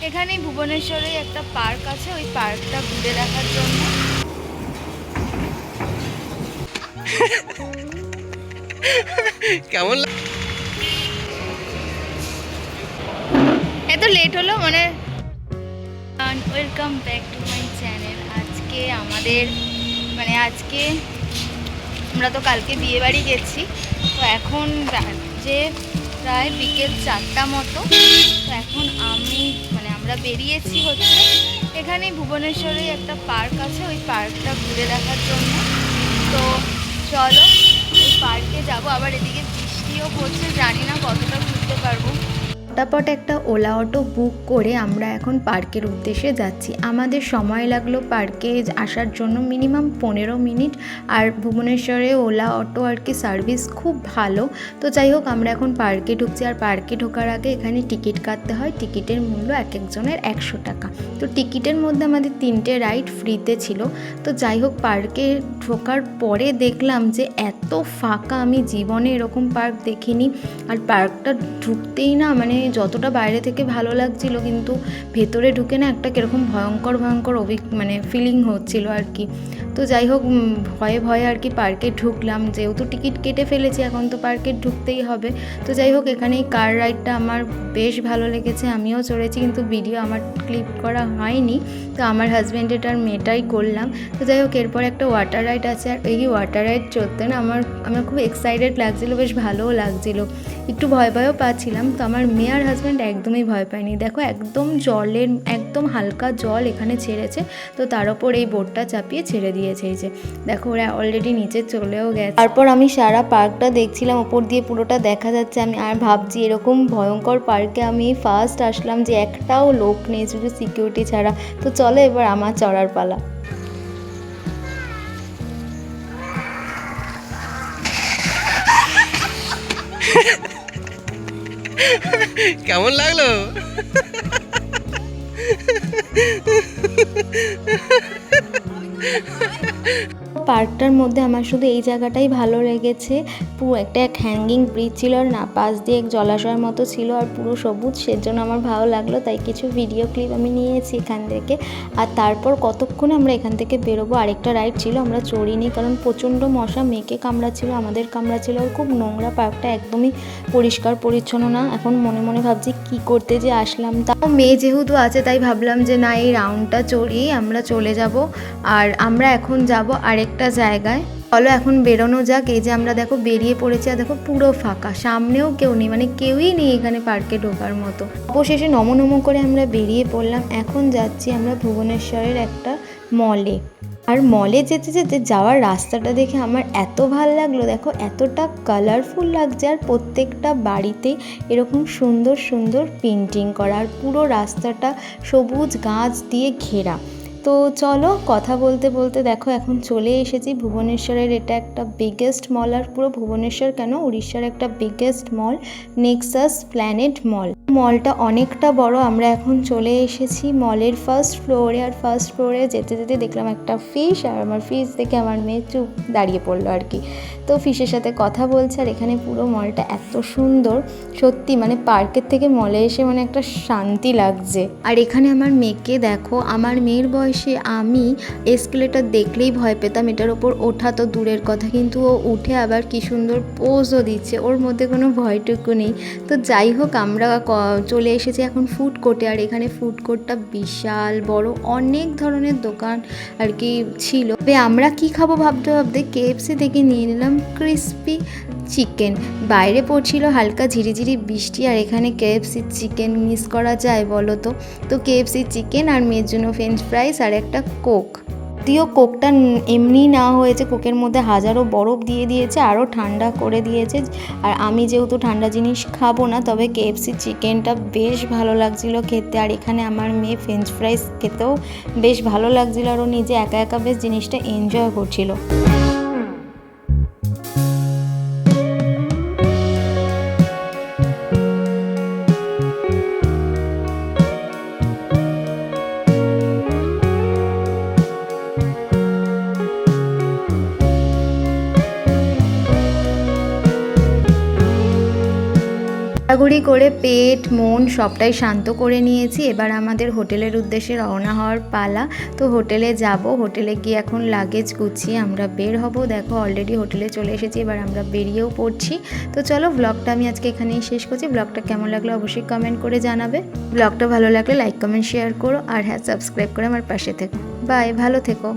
এখানেই ভুবনেশ্বরে একটা পার্ক আছে, ওই পার্কটা ঘুরে দেখার জন্য। কেমন এত লেট হলো মানে। Welcome back to my channel. আজকে আমাদের আজকে আমরা তো কালকে বিয়ে বাড়ি গেছি, তো এখন যে প্রায় বিকেল 4টা মতো। তো এখন আমরা বেরিয়েছি হচ্ছে এখানে ভুবনেশ্বরে একটা পার্ক আছে, ওই পার্কটা ঘুরে দেখার জন্য। তো চলো ওই পার্কে যাব। আবার এদিকে বৃষ্টিও পড়ছে, জানি না কতটা ঘুরতে পারবো। ফটাফট একটা ওলা অটো বুক করে আমরা এখন পার্কের উদ্দেশ্যে যাচ্ছি। আমাদের সময় লাগলো পার্কে আসার জন্য মিনিমাম 15 মিনিট। আর ভুবনেশ্বরে ওলা অটো আর কি সার্ভিস খুব ভালো। তো যাই হোক, আমরা এখন পার্কে ঢুকছি। আর পার্কে ঢোকার আগে এখানে টিকিট কাটতে হয়। টিকিটের মূল্য এক একজনের 100 টাকা। তো টিকিটের মধ্যে আমাদের 3টে রাইড ফ্রিতে ছিল। তো যাই হোক, পার্কে ঢোকার পরে দেখলাম যে এত ফাঁকা, আমি জীবনে এরকম পার্ক দেখিনি। আর পার্কটা ঢুকতেই না যতটা বাইরে থেকে ভালো লাগছিল, কিন্তু ভেতরে ঢুকে না একটা কীরকম ভয়ঙ্কর ফিলিং হচ্ছিল আর কি। তো যাই হোক, ভয়ে ভয়ে আর কি পার্কে ঢুকলাম। যেহেতু টিকিট কেটে ফেলেছি, এখন তো পার্কে ঢুকতেই হবে। তো যাই হোক, এখানে এই কার রাইডটা আমার বেশ ভালো লেগেছে, আমিও চড়েছি, কিন্তু ভিডিও আমার ক্লিপ করা হয়নি। তো আমার হাজব্যান্ডের আর মেয়েটাই করলাম। তো যাই হোক, এরপর একটা ওয়াটার রাইড আছে। আর এই ওয়াটার রাইড চড়তে না আমার খুব এক্সাইটেড লাগছিলো, বেশ ভালোও লাগছিলো। একটু ভয় ভয়ও পাচ্ছিলাম। তো আমার মেয়ে আর হাজব্যান্ড একদমই ভয় পায়নি। দেখো, একদম হালকা জল এখানে ছেড়েছে। তো তার ওপর এই বোটটা চাপিয়ে ছেড়ে দিয়েছে। এই যে দেখো, ওরা অলরেডি নিচে চলেও গেছে। তারপর আমি সারা পার্কটা দেখছিলাম, ওপর দিয়ে পুরোটা দেখা যাচ্ছে। আমি আর ভাবছি, এরকম ভয়ঙ্কর পার্কে আমি ফার্স্ট আসলাম যে একটাও লোক নেই, শুধু সিকিউরিটি ছাড়া। তো চলো এবার আমার চড়ার পালা। কেমন লাগলো? পার্কটার মধ্যে আমার শুধু এই জায়গাটাই ভালো লেগেছে। পুরো একটা হ্যাঙ্গিং ব্রিজ ছিল, আর না পাশ দিয়ে এক জলাশয়ের মতো ছিল, আর পুরো সবুজ, সেজন্য আমার ভালো লাগলো। তাই কিছু ভিডিও ক্লিপ আমি নিয়েছি এখান থেকে। আর তারপর কতক্ষণে আমরা এখান থেকে বেরোবো। আরেকটা রাইড ছিল, আমরা চড়িনি, কারণ প্রচণ্ড মশা। মেয়েকে কামড়াচ্ছিল, আমাদের কামড়াচ্ছিল। আর খুব নোংরা, পার্কটা একদমই পরিষ্কার পরিচ্ছন্ন না। এখন মনে মনে ভাবছি কি করতে যে আসলাম। তাও মেয়ে যেহেতু আছে, তাই ভাবলাম যে না, এই রাউন্ডটা চড়িয়েই আমরা চলে যাব। আর আমরা এখন যাব আরেকটা জায়গায়। চলো এখন বেরোনো যাক। এই যে আমরা দেখো বেরিয়ে পড়েছি, আর দেখো পুরো ফাঁকা, সামনেও কেউ নেই, কেউই নেই এখানে পার্কে ঢোকার মতো। অবশেষে নমো করে আমরা বেরিয়ে পড়লাম। এখন যাচ্ছি আমরা ভুবনেশ্বরের একটা মলে। আর মলে যেতে যেতে যাওয়ার রাস্তাটা দেখে আমার এত ভালো লাগলো। দেখো, এতটা কালারফুল লাগছে, আর প্রত্যেকটা বাড়িতেই এরকম সুন্দর সুন্দর পেন্টিং করা, আর পুরো রাস্তাটা সবুজ গাছ দিয়ে ঘেরা। তো চলো, কথা বলতে বলতে দেখো এখন চলে এসেছি ভুবনেশ্বরের। এটা একটা বিগেস্ট মল, আর পুরো ভুবনেশ্বর কেন, উড়িষ্যার একটা বিগেস্ট মল, নেক্সাস প্ল্যানেট মল। মলটা অনেকটা বড়। আমরা এখন চলে এসেছি মলের ফার্স্ট ফ্লোরে। আর ফার্স্ট ফ্লোরে যেতে যেতে দেখলাম একটা ফিশ, আর আমার ফিশ দেখে আমার মেয়ে চুপ দাঁড়িয়ে পড়লো আর কি। তো ফিশের সাথে কথা বলছে। আর এখানে পুরো মলটা এত সুন্দর, সত্যি পার্কের থেকে মলে এসে একটা শান্তি লাগছে। আর এখানে আমার মেয়েকে দেখো, আমার মেয়ের বয়সে আমি এসকেলেটার দেখলেই ভয় পেতাম, এটার ওপর ওঠা তো দূরের কথা, কিন্তু ও উঠে আবার কি সুন্দর পোজও দিচ্ছে, ওর মধ্যে কোনো ভয়টুকু নেই। তো যাই হোক, আমরা চলে এসেছি এখন ফুড কোর্টে। আর এখানে ফুড কোর্টটা বিশাল বড়, অনেক ধরনের দোকান আর কি ছিল। আমরা কি খাবো ভাবতে ভাবতে কেএফসি থেকে নিয়ে নিলাম ক্রিসপি চিকেন। বাইরে পড়ছিল হালকা ঝিরিঝিরি বৃষ্টি, আর এখানে কেএফসি চিকেন মিস করা যায় বলো তো? তো কেএফসি চিকেন, আর মেয়ের জন্য ফ্রেঞ্চ ফ্রাইস, আর একটা কোক। যদিও কোকটা এমনি না হয়েছে, কোকের মধ্যে হাজারো বরফ দিয়ে দিয়েছে, আরও ঠান্ডা করে দিয়েছে। আর আমি যেহেতু ঠান্ডা জিনিস খাবো না, তবে কেএফসি চিকেনটা বেশ ভালো লাগছিল খেতে। আর এখানে আমার মেয়ে ফ্রেঞ্চ ফ্রাইস খেতেও বেশ ভালো লাগছিল, আর ও নিজে একা একা বেশ জিনিসটা এনজয় করছিল। ঘোরাঘুরি করে পেট মন সবটাই শান্ত করে নিয়েছি। এবার আমাদের হোটেলের উদ্দেশ্যে রওনা হওয়ার পালা। তো হোটেলে যাব, হোটেলে গিয়ে এখন লাগেজ গুছিয়ে আমরা বের হব। দেখো অলরেডি হোটেলে চলে এসেছি, এবার আমরা বেরিয়েও পড়ছি। তো চলো ব্লগটা আমি আজকে এখানেই শেষ করছি। ব্লগটা কেমন লাগলো অবশ্যই কমেন্ট করে জানাবে। ব্লগটা ভালো লাগলে লাইক কমেন্ট শেয়ার করো, আর হ্যাঁ সাবস্ক্রাইব করে আমার পাশে থেকো। বাই, ভালো থেকো।